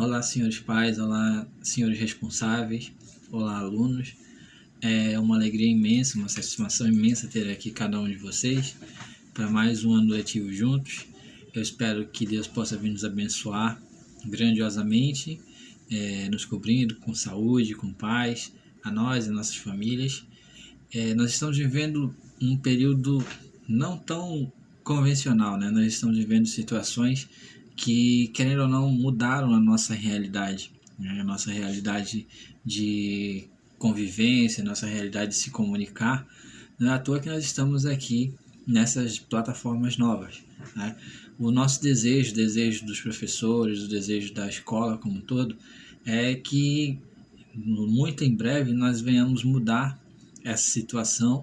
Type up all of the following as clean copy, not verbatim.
Olá, senhores pais, olá, senhores responsáveis, olá, alunos. É uma alegria imensa, uma satisfação imensa ter aqui cada um de vocês para mais um ano letivo juntos. Eu espero que Deus possa vir nos abençoar grandiosamente, nos cobrindo com saúde, com paz, a nós e nossas famílias. Nós estamos vivendo um período não tão convencional, né? Nós estamos vivendo situações que, querendo ou não, mudaram a nossa realidade, né? A nossa realidade de convivência, a nossa realidade de se comunicar. Não é à toa que nós estamos aqui nessas plataformas novas, né? O nosso desejo, o desejo dos professores, o desejo da escola como um todo, é que muito em breve nós venhamos mudar essa situação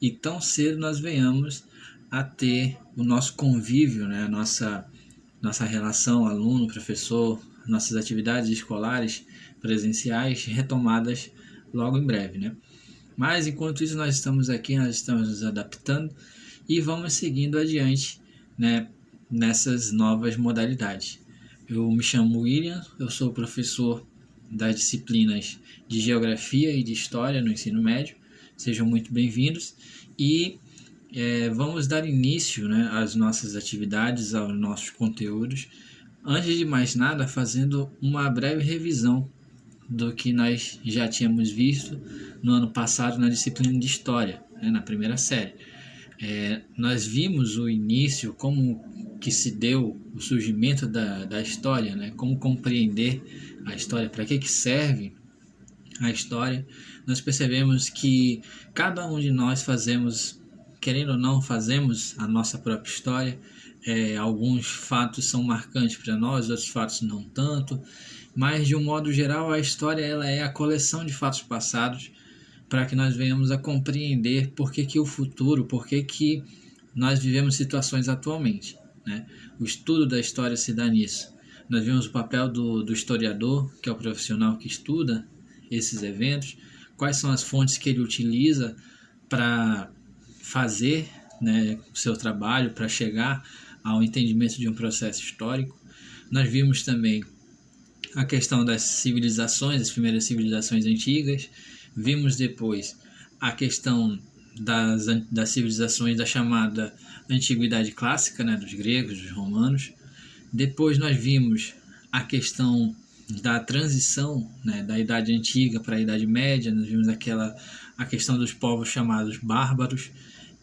e tão cedo nós venhamos a ter o nosso convívio, né? Nossa relação aluno-professor, nossas atividades escolares presenciais retomadas logo em breve, né? Mas enquanto isso nós estamos aqui, nós estamos nos adaptando e vamos seguindo adiante, né, nessas novas modalidades. Eu me chamo William, eu sou professor das disciplinas de Geografia e de História no ensino médio. Sejam muito bem-vindos e vamos dar início, né, às nossas atividades, aos nossos conteúdos. Antes de mais nada, fazendo uma breve revisão do que nós já tínhamos visto no ano passado na disciplina de História, né, na primeira série. Nós vimos o início, como que se deu o surgimento da história, né, como compreender a história, para que serve a história. Nós percebemos que cada um de nós fazemos, querendo ou não, fazemos a nossa própria história. Alguns fatos são marcantes para nós, outros fatos não tanto, mas de um modo geral a história ela é a coleção de fatos passados para que nós venhamos a compreender por que o futuro, por que nós vivemos situações atualmente, né? O estudo da história se dá nisso. Nós vemos o papel do historiador, que é o profissional que estuda esses eventos, quais são as fontes que ele utiliza para fazer, né, o seu trabalho, para chegar ao entendimento de um processo histórico. Nós vimos também a questão das civilizações, as primeiras civilizações antigas. Vimos depois a questão das civilizações da chamada Antiguidade Clássica, né, dos gregos, dos romanos. Depois nós vimos a questão da transição, né, da Idade Antiga para a Idade Média. Nós vimos a questão dos povos chamados bárbaros.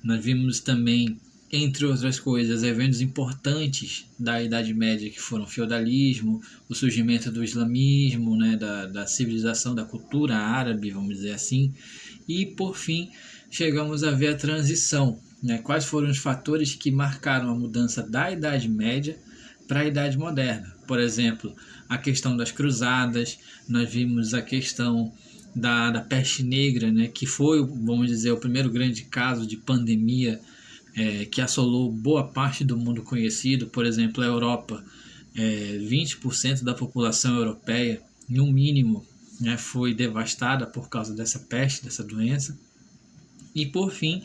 Nós vimos também, entre outras coisas, eventos importantes da Idade Média que foram o feudalismo, o surgimento do islamismo, né, da civilização, da cultura árabe, vamos dizer assim. E, por fim, chegamos a ver a transição, né, quais foram os fatores que marcaram a mudança da Idade Média para a Idade Moderna. Por exemplo, a questão das cruzadas, nós vimos a questão da peste negra, né, que foi, vamos dizer, o primeiro grande caso de pandemia que assolou boa parte do mundo conhecido. Por exemplo, a Europa, 20% da população europeia, no mínimo, né, foi devastada por causa dessa peste, dessa doença. E, por fim,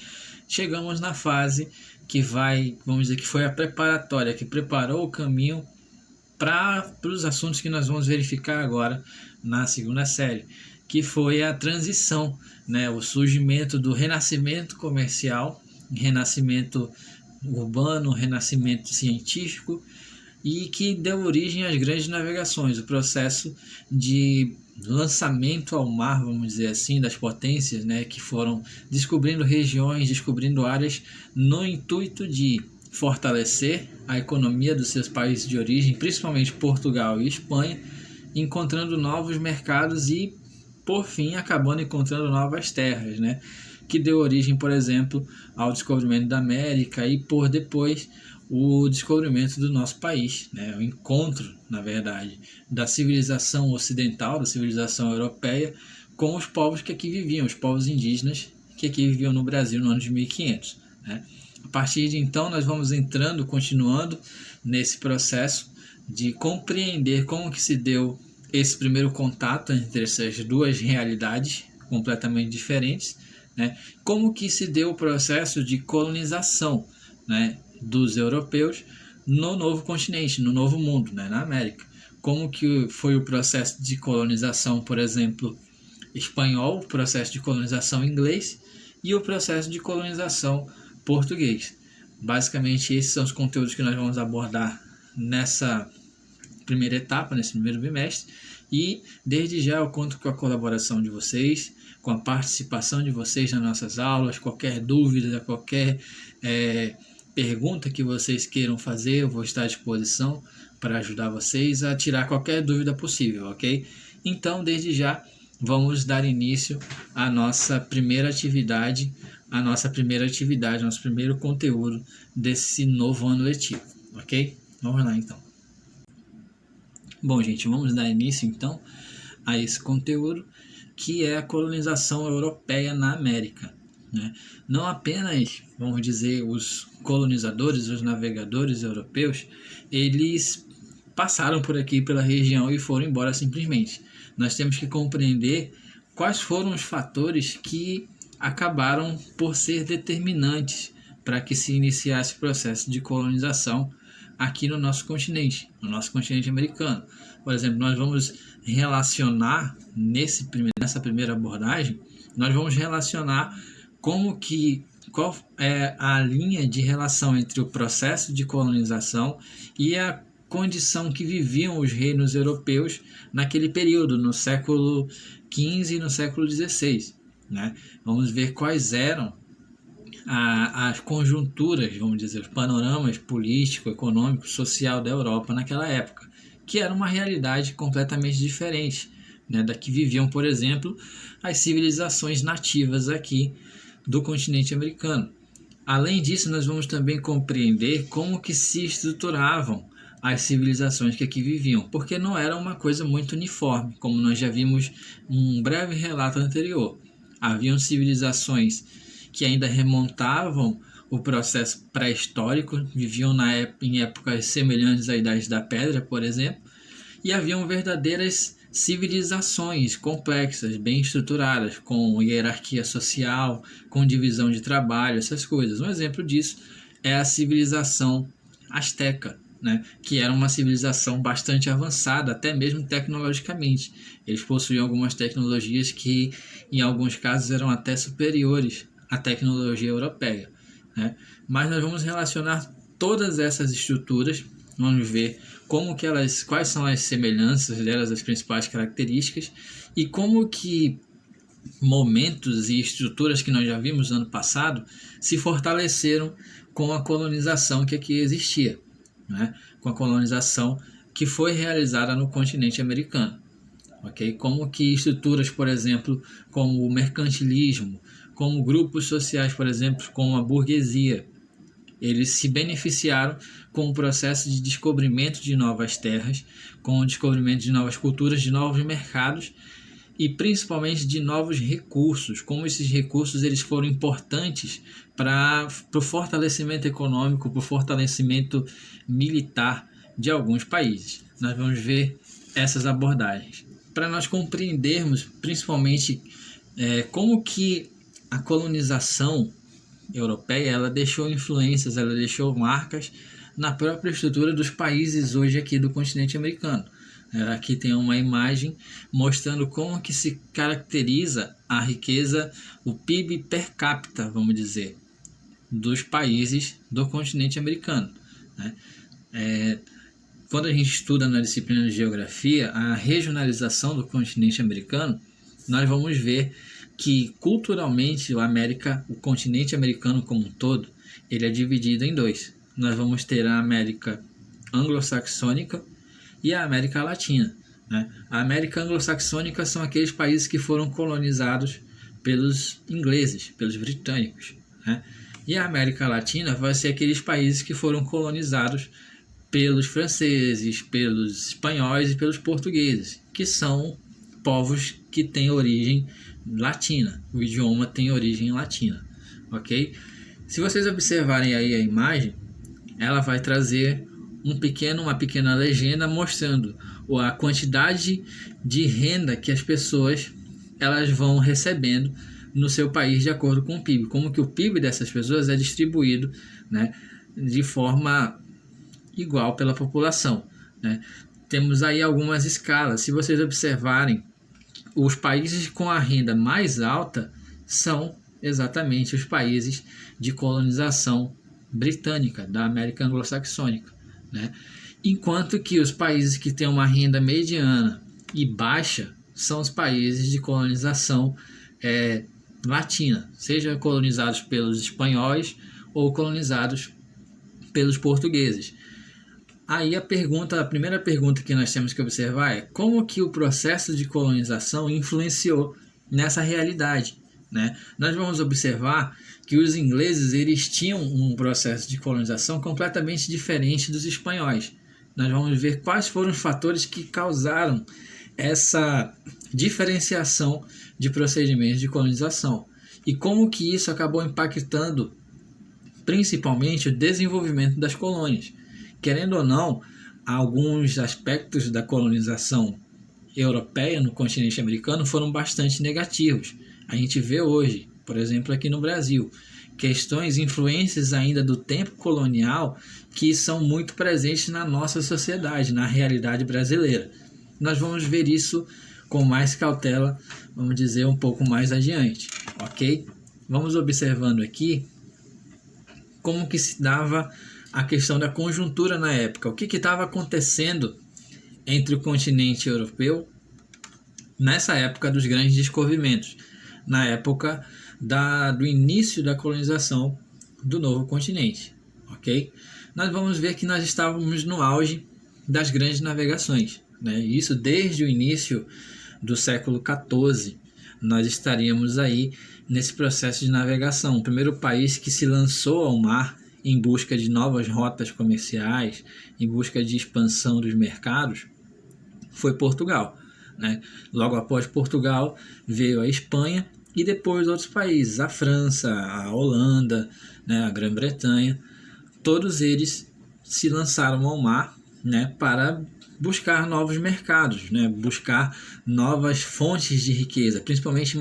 chegamos na fase que vamos dizer que foi a preparatória, que preparou o caminho para os assuntos que nós vamos verificar agora na segunda série, que foi a transição, né, o surgimento do renascimento comercial, renascimento urbano, renascimento científico, e que deu origem às grandes navegações, o processo de lançamento ao mar, vamos dizer assim, das potências, né, que foram descobrindo regiões, descobrindo áreas no intuito de fortalecer a economia dos seus países de origem, principalmente Portugal e Espanha, encontrando novos mercados e, por fim, acabando encontrando novas terras, né, que deu origem, por exemplo, ao descobrimento da América e, por depois, o descobrimento do nosso país, né, o encontro, na verdade, da civilização ocidental, da civilização europeia, com os povos que aqui viviam, os povos indígenas que aqui viviam no Brasil no ano de 1500, né. A partir de então, nós vamos continuando nesse processo de compreender como que se deu esse primeiro contato entre essas duas realidades completamente diferentes, né? Como que se deu o processo de colonização, né, dos europeus no novo continente, no novo mundo, né, na América. como que foi o processo de colonização, por exemplo, espanhol, o processo de colonização inglês e o processo de colonização português. Basicamente, esses são os conteúdos que nós vamos abordar nessa primeira etapa, nesse primeiro bimestre, e desde já eu conto com a colaboração de vocês, com a participação de vocês nas nossas aulas. Qualquer dúvida, qualquer pergunta que vocês queiram fazer, eu vou estar à disposição para ajudar vocês a tirar qualquer dúvida possível, ok? Então, desde já, vamos dar início à nossa primeira atividade, nosso primeiro conteúdo desse novo ano letivo, ok? Vamos lá, então. Bom, gente, vamos dar início, então, a esse conteúdo, que é a colonização europeia na América, né? Não apenas, vamos dizer, os colonizadores, os navegadores europeus, eles passaram por aqui pela região e foram embora simplesmente. Nós temos que compreender quais foram os fatores que acabaram por ser determinantes para que se iniciasse o processo de colonização aqui no nosso continente americano. Por exemplo, nós vamos relacionar nessa primeira abordagem, nós vamos relacionar qual é a linha de relação entre o processo de colonização e a condição que viviam os reinos europeus naquele período, no século XV e no século XVI, né? Vamos ver quais eram as conjunturas, vamos dizer, os panoramas político, econômico, social da Europa naquela época, que era uma realidade completamente diferente, né, da que viviam, por exemplo, as civilizações nativas aqui do continente americano. Além disso, nós vamos também compreender como que se estruturavam as civilizações que aqui viviam, porque não era uma coisa muito uniforme, como nós já vimos em um breve relato anterior. Haviam civilizações que ainda remontavam o processo pré-histórico, viviam em épocas semelhantes à Idade da Pedra, por exemplo, e haviam verdadeiras civilizações complexas, bem estruturadas, com hierarquia social, com divisão de trabalho, essas coisas. Um exemplo disso é a civilização asteca, né, que era uma civilização bastante avançada, até mesmo tecnologicamente. Eles possuíam algumas tecnologias que, em alguns casos, eram até superiores à tecnologia europeia, né? Mas nós vamos relacionar todas essas estruturas, vamos ver quais são as semelhanças delas, as principais características, e como que momentos e estruturas que nós já vimos no ano passado se fortaleceram com a colonização que aqui existia, né? Com a colonização que foi realizada no continente americano. Okay? Como que estruturas, por exemplo, como o mercantilismo, como grupos sociais, por exemplo, como a burguesia, eles se beneficiaram com o processo de descobrimento de novas terras, com o descobrimento de novas culturas, de novos mercados e principalmente de novos recursos, como esses recursos eles foram importantes para o fortalecimento econômico, para o fortalecimento militar de alguns países. Nós vamos ver essas abordagens, para nós compreendermos principalmente como que a colonização europeia ela deixou influências, ela deixou marcas na própria estrutura dos países hoje aqui do continente americano. Aqui tem uma imagem mostrando como que se caracteriza a riqueza, o PIB per capita, vamos dizer, dos países do continente americano, né? Quando a gente estuda na disciplina de geografia a regionalização do continente americano, nós vamos ver que culturalmente o continente americano como um todo, ele é dividido em dois. Nós vamos ter a América anglo-saxônica e a América Latina, né? A América anglo-saxônica são aqueles países que foram colonizados pelos ingleses, pelos britânicos, né? E a América Latina vai ser aqueles países que foram colonizados pelos franceses, pelos espanhóis e pelos portugueses, que são povos que têm origem latina, o idioma tem origem latina, ok? Se vocês observarem aí a imagem, ela vai trazer uma pequena legenda mostrando a quantidade de renda que as pessoas elas vão recebendo no seu país de acordo com o PIB, como que o PIB dessas pessoas é distribuído, né, de forma igual pela população, né? temos aí algumas escalas. Se vocês observarem, os países com a renda mais alta são exatamente os países de colonização britânica, da América Anglo-Saxônica, né? Enquanto que os países que têm uma renda mediana e baixa são os países de colonização latina, seja colonizados pelos espanhóis ou colonizados pelos portugueses. Aí a primeira pergunta que nós temos que observar é como que o processo de colonização influenciou nessa realidade, né? Nós vamos observar que os ingleses eles tinham um processo de colonização completamente diferente dos espanhóis. Nós vamos ver quais foram os fatores que causaram essa diferenciação de procedimentos de colonização e como que isso acabou impactando principalmente o desenvolvimento das colônias. Querendo ou não, alguns aspectos da colonização europeia no continente americano foram bastante negativos. A gente vê hoje, por exemplo, aqui no Brasil, questões, influências ainda do tempo colonial que são muito presentes na nossa sociedade, na realidade brasileira. Nós vamos ver isso com mais cautela, vamos dizer, um pouco mais adiante, ok? Vamos observando aqui como que se dava a questão da conjuntura na época. O que estava acontecendo entre o continente europeu nessa época dos grandes descobrimentos, na época do início da colonização do novo continente, ok? Nós vamos ver que nós estávamos no auge das grandes navegações, né? Isso desde o início do século XIV, nós estaríamos aí nesse processo de navegação. O primeiro país que se lançou ao mar em busca de novas rotas comerciais, em busca de expansão dos mercados, foi Portugal, né? Logo após Portugal veio a Espanha e depois outros países, a França, a Holanda, né, a Grã-Bretanha. Todos eles se lançaram ao mar, né, para buscar novos mercados, né, buscar novas fontes de riqueza, principalmente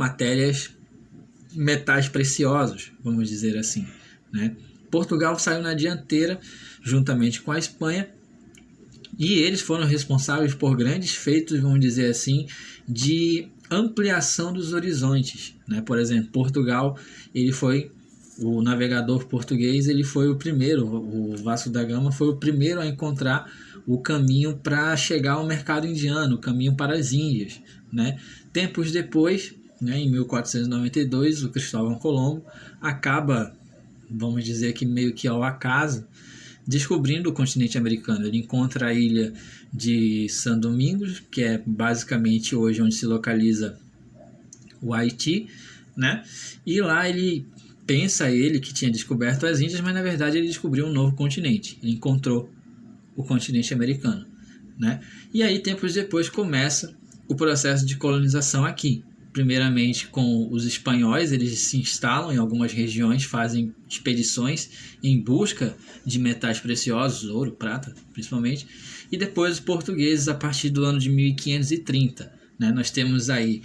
metais preciosos, vamos dizer assim, né? Portugal saiu na dianteira juntamente com a Espanha e eles foram responsáveis por grandes feitos, vamos dizer assim, de ampliação dos horizontes, né? Por exemplo, Portugal, o navegador português, ele foi o primeiro, o Vasco da Gama foi o primeiro a encontrar o caminho para chegar ao mercado indiano, o caminho para as Índias, né? Tempos depois, né, em 1492, o Cristóvão Colombo acaba, vamos dizer que meio que ao acaso, descobrindo o continente americano. Ele encontra a ilha de São Domingos, que é basicamente hoje onde se localiza o Haiti, né? E lá ele que tinha descoberto as Índias, mas na verdade ele descobriu um novo continente. Ele encontrou o continente americano, né? E aí, tempos depois, começa o processo de colonização aqui. Primeiramente com os espanhóis, eles se instalam em algumas regiões, fazem expedições em busca de metais preciosos, ouro, prata, principalmente, e depois os portugueses a partir do ano de 1530, né? Nós temos aí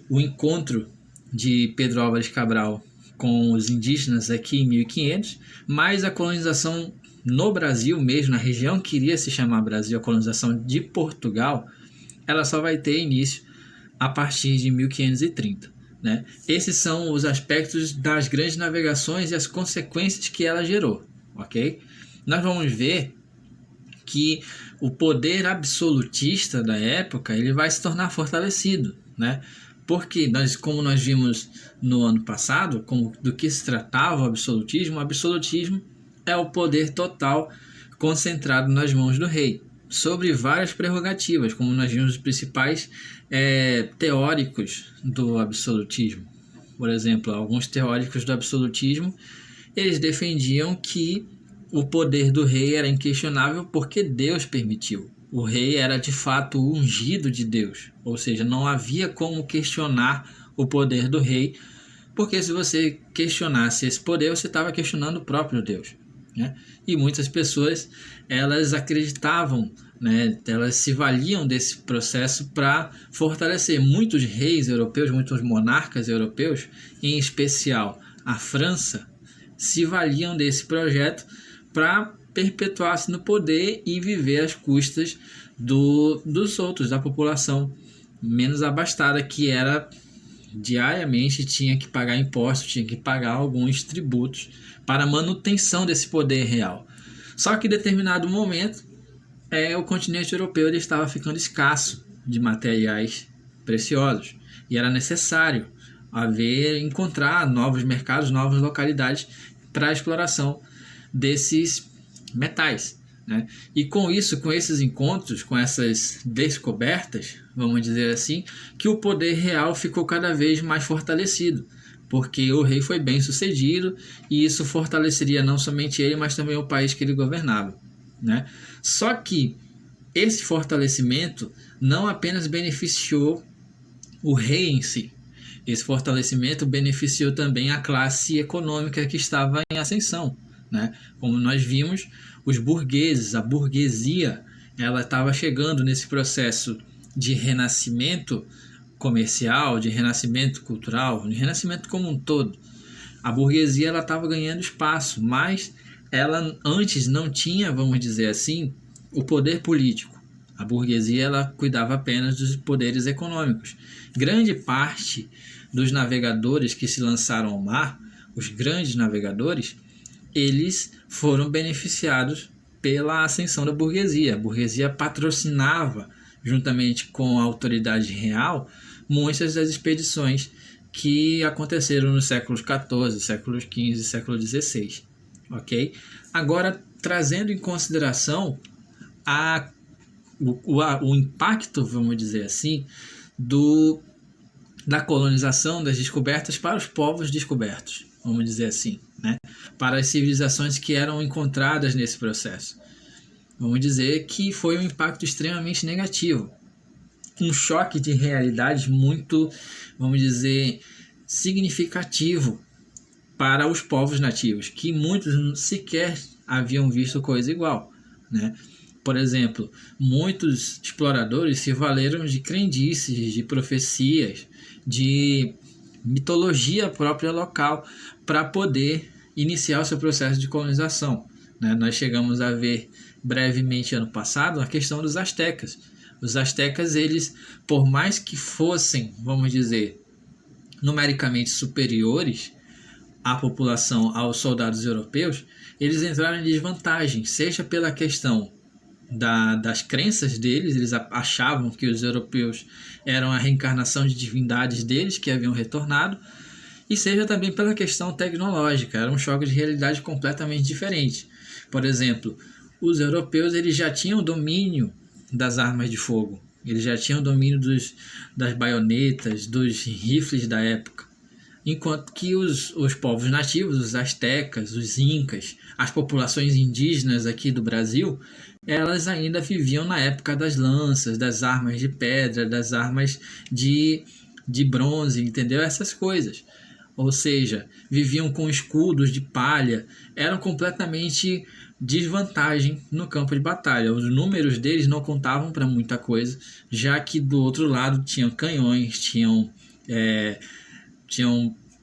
o encontro de Pedro Álvares Cabral com os indígenas aqui em 1500, mas a colonização no Brasil mesmo, na região que iria se chamar Brasil, a colonização de Portugal, ela só vai ter início a partir de 1530, né? Esses são os aspectos das grandes navegações e as consequências que ela gerou, ok? Nós vamos ver que o poder absolutista da época ele vai se tornar fortalecido, né? Porque como nós vimos no ano passado, do que se tratava o absolutismo é o poder total concentrado nas mãos do rei, sobre várias prerrogativas, como nós vimos os principais teóricos do absolutismo. Por exemplo, alguns teóricos do absolutismo, eles defendiam que o poder do rei era inquestionável porque Deus permitiu. O rei era de fato o ungido de Deus, ou seja, não havia como questionar o poder do rei, porque se você questionasse esse poder, você estava questionando o próprio Deus, né? E muitas pessoas, elas acreditavam, né, elas se valiam desse processo para fortalecer. Muitos reis europeus, muitos monarcas europeus, em especial a França, se valiam desse projeto para perpetuar-se no poder e viver às custas dos outros, da população menos abastada, que era diariamente tinha que pagar impostos, tinha que pagar alguns tributos para a manutenção desse poder real. Só que em determinado momento, o continente europeu ele estava ficando escasso de materiais preciosos e era necessário encontrar novos mercados, novas localidades para a exploração desses metais, né? E com isso, com esses encontros, com essas descobertas, vamos dizer assim, que o poder real ficou cada vez mais fortalecido, porque o rei foi bem sucedido e isso fortaleceria não somente ele, mas também o país que ele governava, né? Só que esse fortalecimento não apenas beneficiou o rei em si, esse fortalecimento beneficiou também a classe econômica que estava em ascensão, né? Como nós vimos, os burgueses, a burguesia, ela estava chegando nesse processo de renascimento comercial, de renascimento cultural, de renascimento como um todo. A burguesia ela estava ganhando espaço, mas ela antes não tinha, vamos dizer assim, o poder político. A burguesia ela cuidava apenas dos poderes econômicos. Grande parte dos navegadores que se lançaram ao mar, os grandes navegadores, eles foram beneficiados pela ascensão da burguesia. A burguesia patrocinava, juntamente com a autoridade real, muitas das expedições que aconteceram nos séculos XIV, séculos XV e século XVI. Ok? Agora, trazendo em consideração o impacto, vamos dizer assim, da colonização, das descobertas para os povos descobertos, vamos dizer assim, né? Para as civilizações que eram encontradas nesse processo. Vamos dizer que foi um impacto extremamente negativo. Um choque de realidade muito, vamos dizer, significativo para os povos nativos, que muitos sequer haviam visto coisa igual, né? Por exemplo, muitos exploradores se valeram de crendices, de profecias, de mitologia própria local para poder iniciar o seu processo de colonização, né? Nós chegamos a ver brevemente ano passado a questão dos astecas. Os astecas, eles, por mais que fossem, vamos dizer, numericamente superiores à população, aos soldados europeus, eles entraram em desvantagem, seja pela questão das crenças deles, eles achavam que os europeus eram a reencarnação de divindades deles que haviam retornado, e seja também pela questão tecnológica, era um choque de realidade completamente diferente. Por exemplo, os europeus eles já tinham domínio das armas de fogo, eles já tinham domínio das baionetas, dos rifles da época, enquanto que os povos nativos, os astecas, os incas, as populações indígenas aqui do Brasil, elas ainda viviam na época das lanças, das armas de pedra, das armas de bronze, entendeu? Essas coisas. Ou seja, viviam com escudos de palha, eram completamente desvantagem no campo de batalha. Os números deles não contavam para muita coisa, já que do outro lado tinham canhões, tinham,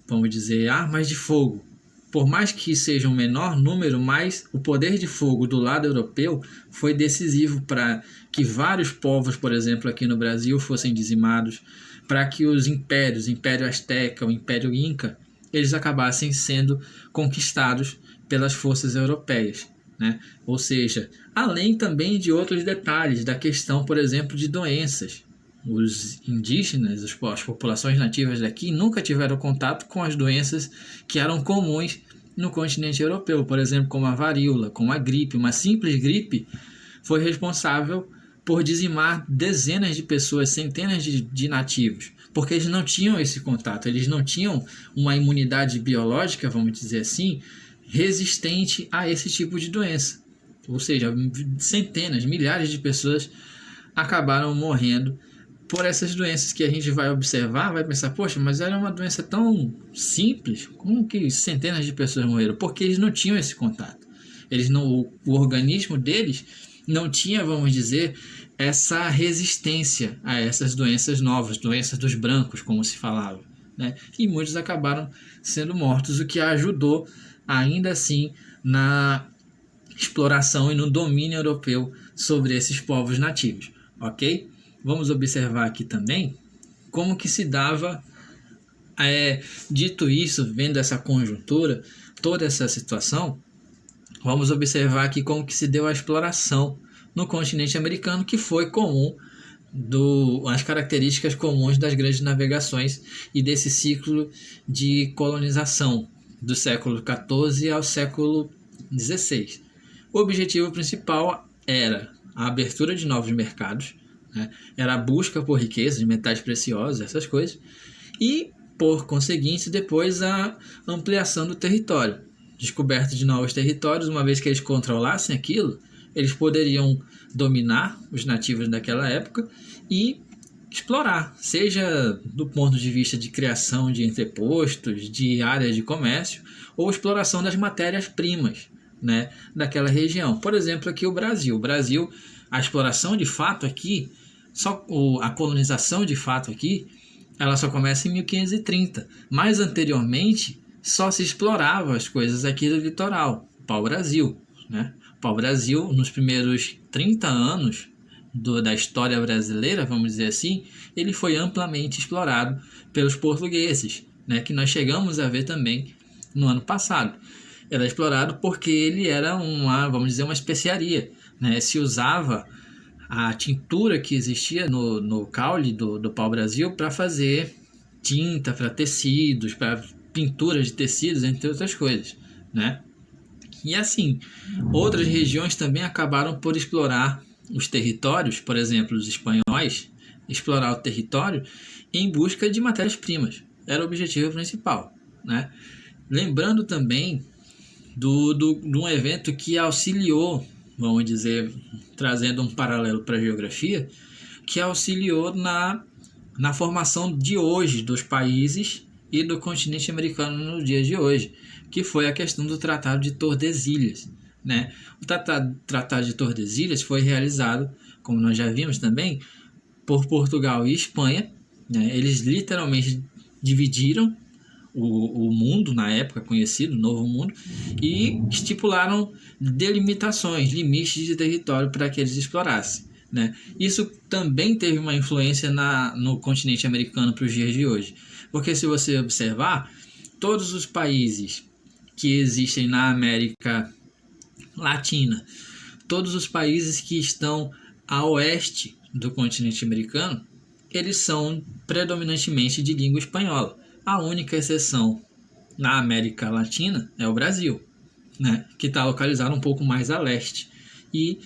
vamos dizer, armas de fogo. Por mais que seja um menor número, mas o poder de fogo do lado europeu foi decisivo para que vários povos, por exemplo, aqui no Brasil, fossem dizimados, para que os impérios, o Império Azteca, o Império Inca, eles acabassem sendo conquistados pelas forças europeias, né? Ou seja, além também de outros detalhes da questão, por exemplo, de doenças. Os indígenas, as populações nativas daqui nunca tiveram contato com as doenças que eram comuns no continente europeu, por exemplo, como a varíola, como a gripe. Uma simples gripe foi responsável por dizimar dezenas de pessoas, centenas de nativos, porque eles não tinham esse contato, eles não tinham uma imunidade biológica, vamos dizer assim, resistente a esse tipo de doença. Ou seja, centenas, milhares de pessoas acabaram morrendo por essas doenças que a gente vai observar, vai pensar, poxa, mas era uma doença tão simples, como que centenas de pessoas morreram? Porque eles não tinham esse contato. O organismo deles não tinha, vamos dizer, essa resistência a essas doenças novas, doenças dos brancos, como se falava, né? E muitos acabaram sendo mortos, o que ajudou, ainda assim, na exploração e no domínio europeu sobre esses povos nativos, ok? Vamos observar aqui também como que se dava, dito isso, vendo essa conjuntura, toda essa situação, vamos observar aqui como que se deu a exploração no continente americano, que foi comum as características comuns das grandes navegações e desse ciclo de colonização do século XIV ao século XVI. O objetivo principal era a abertura de novos mercados, né? Era a busca por riquezas, de metais preciosos, essas coisas, e, por conseguinte, depois a ampliação do território. Descoberta de novos territórios, uma vez que eles controlassem aquilo, eles poderiam dominar os nativos daquela época e explorar, seja do ponto de vista de criação de entrepostos, de áreas de comércio, ou exploração das matérias-primas, né, daquela região. Por exemplo, aqui o Brasil. A exploração de fato aqui, a colonização de fato aqui, ela só começa em 1530. Mais anteriormente, só se explorava as coisas aqui do litoral, pau-brasil, né? Pau-brasil, nos primeiros 30 anos da história brasileira, vamos dizer assim, ele foi amplamente explorado pelos portugueses, né? Que nós chegamos a ver também no ano passado. Era explorado porque ele era vamos dizer, uma especiaria, né? Se usava a tintura que existia no caule do pau-brasil para fazer tinta para tecidos, para pinturas de tecidos, entre outras coisas, né? E assim, outras regiões também acabaram por explorar os territórios, por exemplo, os espanhóis, explorar o território em busca de matérias-primas. Era o objetivo principal, né? Lembrando também de um evento que auxiliou, vamos dizer, trazendo um paralelo para a geografia, que auxiliou na formação de hoje dos países e do continente americano no dia de hoje, que foi a questão do Tratado de Tordesilhas, né? O Tratado de Tordesilhas foi realizado, como nós já vimos também, por Portugal e Espanha, né? Eles literalmente dividiram o mundo, na época conhecido, o Novo Mundo, e estipularam delimitações, limites de território para que eles explorassem, né? Isso também teve uma influência no continente americano para os dias de hoje, porque se você observar, todos os países que existem na América Latina, todos os países que estão a oeste do continente americano, eles são predominantemente de língua espanhola. A única exceção na América Latina é o Brasil, né, que está localizado um pouco mais a leste e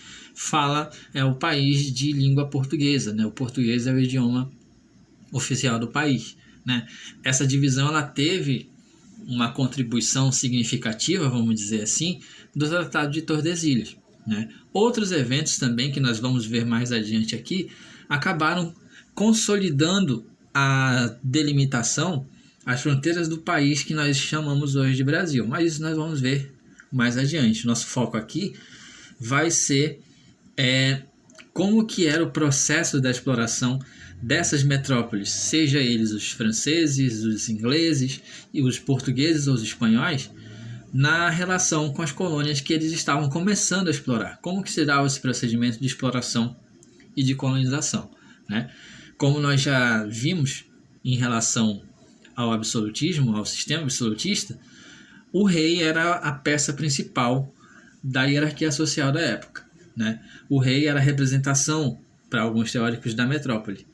é o país de língua portuguesa, né? O português é o idioma oficial do país, né? Essa divisão ela teve uma contribuição significativa, vamos dizer assim, do Tratado de Tordesilhas, né? Outros eventos também que nós vamos ver mais adiante aqui acabaram consolidando a delimitação, as fronteiras do país que nós chamamos hoje de Brasil, mas isso nós vamos ver mais adiante. Nosso foco aqui vai ser como que era o processo da exploração dessas metrópoles, seja eles os franceses, os ingleses, e os portugueses ou os espanhóis, na relação com as colônias que eles estavam começando a explorar. Como que se dava esse procedimento de exploração e de colonização, né? Como nós já vimos em relação ao absolutismo, ao sistema absolutista, o rei era a peça principal da hierarquia social da época, né? O rei era a representação, para alguns teóricos, da metrópole.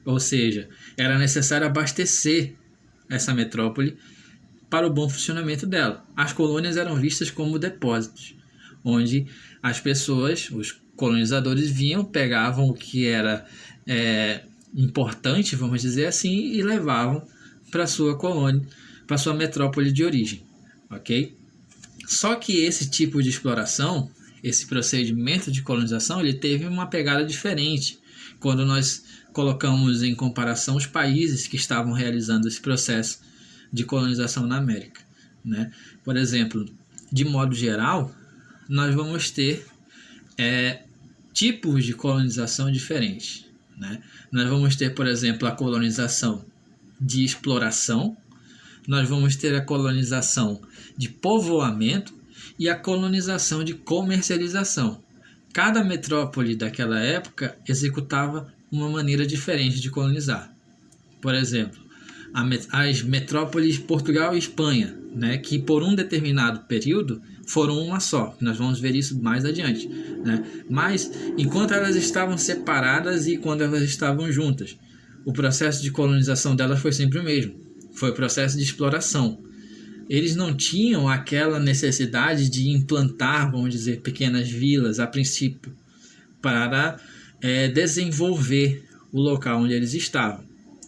Ou seja, era necessário abastecer essa metrópole para o bom funcionamento dela. As colônias eram vistas como depósitos, onde as pessoas, os colonizadores, vinham, pegavam o que era importante, vamos dizer assim, e levavam para sua colônia, para sua metrópole de origem, ok? Só que esse tipo de exploração, esse procedimento de colonização, ele teve uma pegada diferente quando nós colocamos em comparação os países que estavam realizando esse processo de colonização na América, né? Por exemplo, de modo geral, nós vamos ter tipos de colonização diferentes, né? Nós vamos ter, por exemplo, a colonização de exploração, nós vamos ter a colonização de povoamento e a colonização de comercialização. cada metrópole daquela época executava uma maneira diferente de colonizar. Por exemplo, as metrópoles Portugal e Espanha, né, que por um determinado período foram uma só. Nós vamos ver isso mais adiante, né? Mas enquanto elas estavam separadas e quando elas estavam juntas, o processo de colonização delas foi sempre o mesmo. Foi o processo de exploração. Eles não tinham aquela necessidade de implantar, vamos dizer, pequenas vilas a princípio, para desenvolver o local onde eles estavam,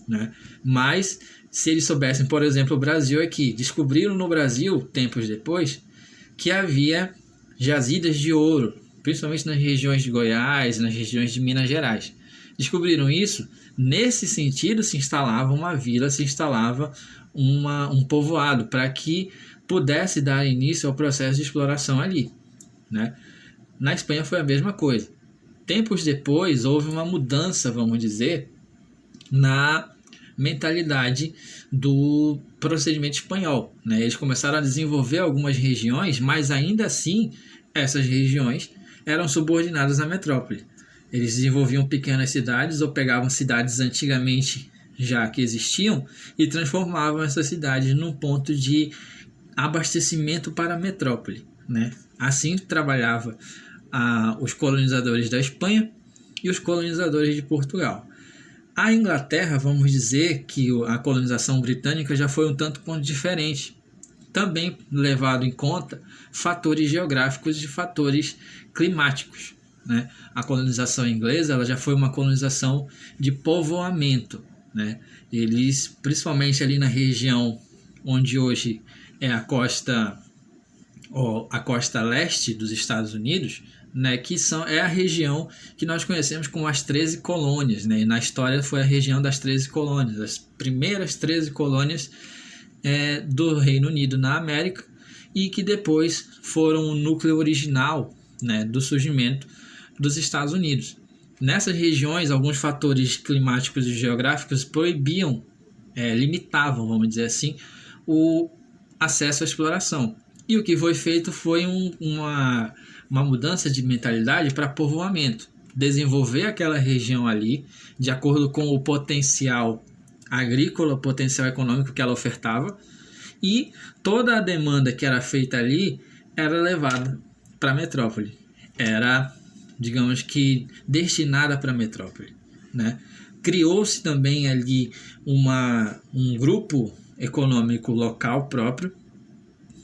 né? Mas se eles soubessem, por exemplo, o Brasil aqui, descobriram no Brasil, tempos depois, que havia jazidas de ouro, principalmente nas regiões de Goiás, nas regiões de Minas Gerais. Descobriram isso, nesse sentido se instalava uma vila, se instalava um povoado, para que pudesse dar início ao processo de exploração ali, né? Na Espanha foi a mesma coisa. Tempos depois houve uma mudança, vamos dizer, na mentalidade do procedimento espanhol, né? Eles começaram a desenvolver algumas regiões, mas ainda assim essas regiões eram subordinadas à metrópole. Eles desenvolviam pequenas cidades ou pegavam cidades antigamente já que existiam e transformavam essas cidades num ponto de abastecimento para a metrópole, né? Assim trabalhava os colonizadores da Espanha e os colonizadores de Portugal. A Inglaterra, vamos dizer que a colonização britânica já foi um tanto quanto diferente, também levado em conta fatores geográficos e fatores climáticos, né? A colonização inglesa ela já foi uma colonização de povoamento, né? Eles, principalmente ali na região onde hoje é a costa leste dos Estados Unidos, né, que é a região que nós conhecemos como as 13 colônias, né, e na história foi a região das 13 colônias, as primeiras 13 colônias do Reino Unido na América, e que depois foram o núcleo original, né, do surgimento dos Estados Unidos. Nessas regiões, alguns fatores climáticos e geográficos proibiam, limitavam, vamos dizer assim, o acesso à exploração. E o que foi feito foi uma mudança de mentalidade para povoamento. Desenvolver aquela região ali, de acordo com o potencial agrícola, o potencial econômico que ela ofertava, e toda a demanda que era feita ali era levada para a metrópole. Era, digamos que, destinada para a metrópole, né? Criou-se também ali um grupo econômico local próprio,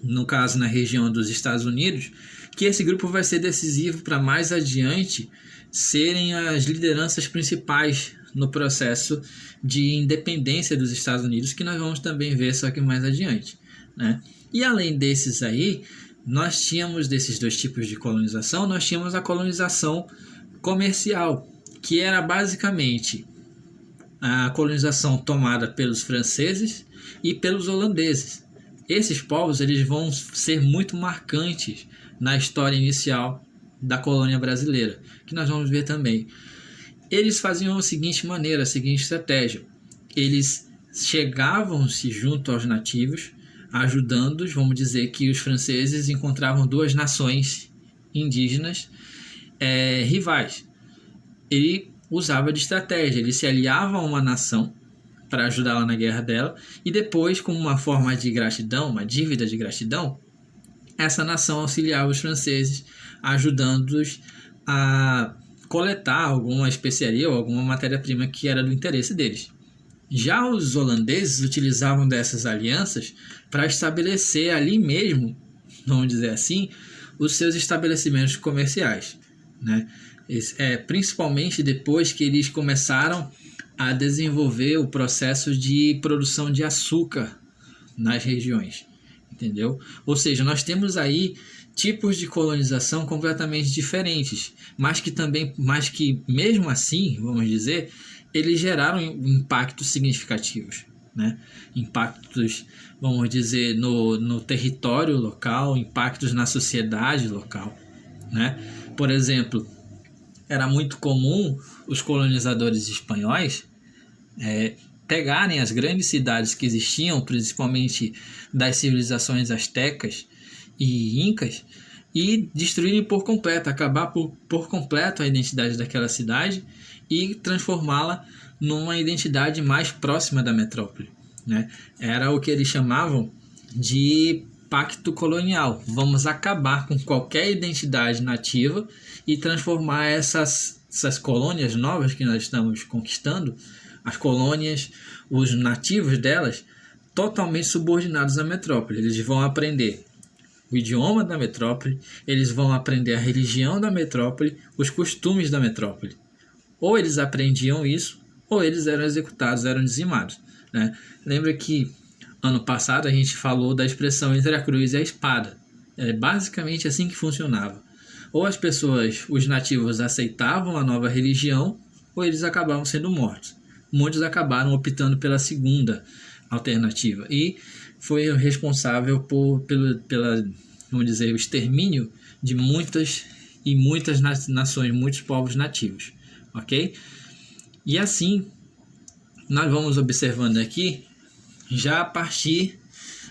no caso na região dos Estados Unidos, que esse grupo vai ser decisivo para mais adiante serem as lideranças principais no processo de independência dos Estados Unidos, que nós vamos também ver só que mais adiante, né? E além desses aí, nós tínhamos desses dois tipos de colonização, nós tínhamos a colonização comercial, que era basicamente a colonização tomada pelos franceses e pelos holandeses. Esses povos eles vão ser muito marcantes na história inicial da colônia brasileira, que nós vamos ver também. Eles faziam a seguinte maneira, a seguinte estratégia. Eles chegavam-se junto aos nativos, ajudando-os, vamos dizer que os franceses encontravam duas nações indígenas rivais. Ele usava de estratégia, ele se aliava a uma nação para ajudá-la na guerra dela, e depois, como uma forma de gratidão, uma dívida de gratidão, essa nação auxiliava os franceses, ajudando-os a coletar alguma especiaria ou alguma matéria-prima que era do interesse deles. Já os holandeses utilizavam dessas alianças para estabelecer ali mesmo, vamos dizer assim, os seus estabelecimentos comerciais, né? Principalmente depois que eles começaram a desenvolver o processo de produção de açúcar nas regiões, entendeu? Ou seja, nós temos aí tipos de colonização completamente diferentes, mas que mesmo assim, vamos dizer, eles geraram impactos significativos, né? Impactos, vamos dizer, no território local, impactos na sociedade local, né? Por exemplo, era muito comum os colonizadores espanhóis pegarem as grandes cidades que existiam, principalmente das civilizações astecas e incas, e destruírem por completo, acabar por completo a identidade daquela cidade e transformá-la numa identidade mais próxima da metrópole, né? Era o que eles chamavam de pacto colonial. Vamos acabar com qualquer identidade nativa e transformar essas colônias novas que nós estamos conquistando, as colônias, os nativos delas, totalmente subordinados à metrópole. Eles vão aprender o idioma da metrópole, eles vão aprender a religião da metrópole, os costumes da metrópole. Ou eles aprendiam isso, ou eles eram executados, eram dizimados, né? Lembra que ano passado a gente falou da expressão entre a cruz e a espada. É basicamente assim que funcionava. Ou as pessoas, os nativos, aceitavam a nova religião, ou eles acabavam sendo mortos. Muitos acabaram optando pela segunda alternativa e foi responsável pela, vamos dizer, o extermínio de muitas nações, muitos povos nativos, ok? E assim, nós vamos observando aqui, já a partir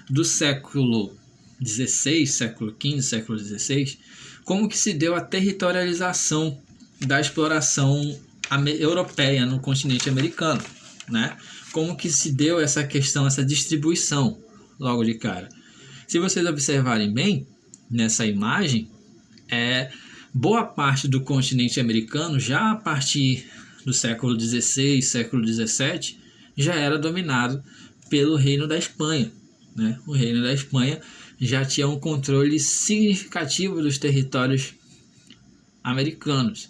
do século XVI, século XV, século XVI, como que se deu a territorialização da exploração europeia no continente americano, né? Como que se deu essa questão, essa distribuição logo de cara. Se vocês observarem bem nessa imagem, boa parte do continente americano, já a partir do século XVI, século XVII, já era dominado pelo Reino da Espanha, né? O Reino da Espanha já tinha um controle significativo dos territórios americanos.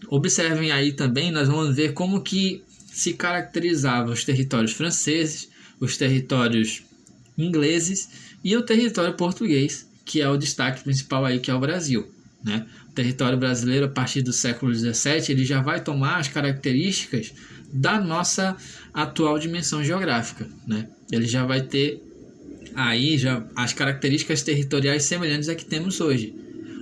Observem aí também, nós vamos ver como que se caracterizavam os territórios franceses, os territórios ingleses e o território português, que é o destaque principal aí, que é o Brasil, né? O território brasileiro, a partir do século XVII, ele já vai tomar as características da nossa atual dimensão geográfica, né? Ele já vai ter aí já as características territoriais semelhantes a que temos hoje.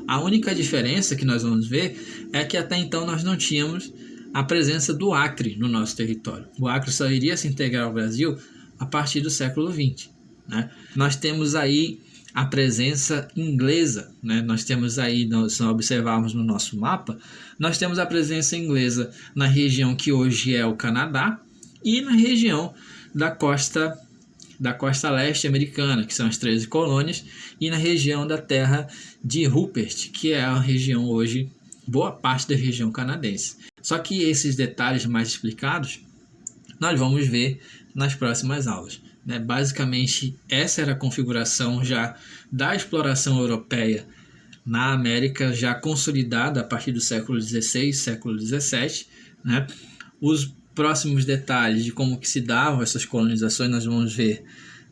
A única diferença que nós vamos ver é que até então nós não tínhamos a presença do Acre no nosso território. O Acre só iria se integrar ao Brasil a partir do século XX, né? Nós temos aí a presença inglesa, né? Nós temos aí, se nós observarmos no nosso mapa, nós temos a presença inglesa na região que hoje é o Canadá e na região da costa leste americana, que são as 13 colônias, e na região da terra de Rupert, que é a região hoje, boa parte da região canadense. Só que esses detalhes mais explicados nós vamos ver nas próximas aulas, né? Basicamente, essa era a configuração já da exploração europeia na América, já consolidada a partir do século XVI, século XVII, né? Os próximos detalhes de como que se davam essas colonizações nós vamos ver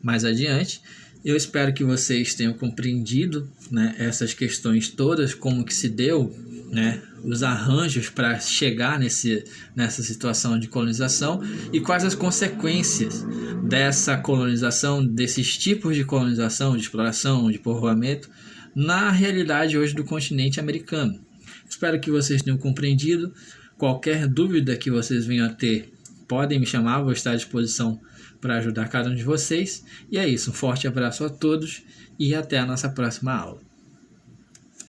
mais adiante. Eu espero que vocês tenham compreendido, né, essas questões todas, como que se deu, né, os arranjos para chegar nessa situação de colonização e quais as consequências dessa colonização, desses tipos de colonização, de exploração, de povoamento, na realidade hoje do continente americano. Espero que vocês tenham compreendido. Qualquer dúvida que vocês venham a ter, podem me chamar, vou estar à disposição para ajudar cada um de vocês. E é isso, um forte abraço a todos e até a nossa próxima aula.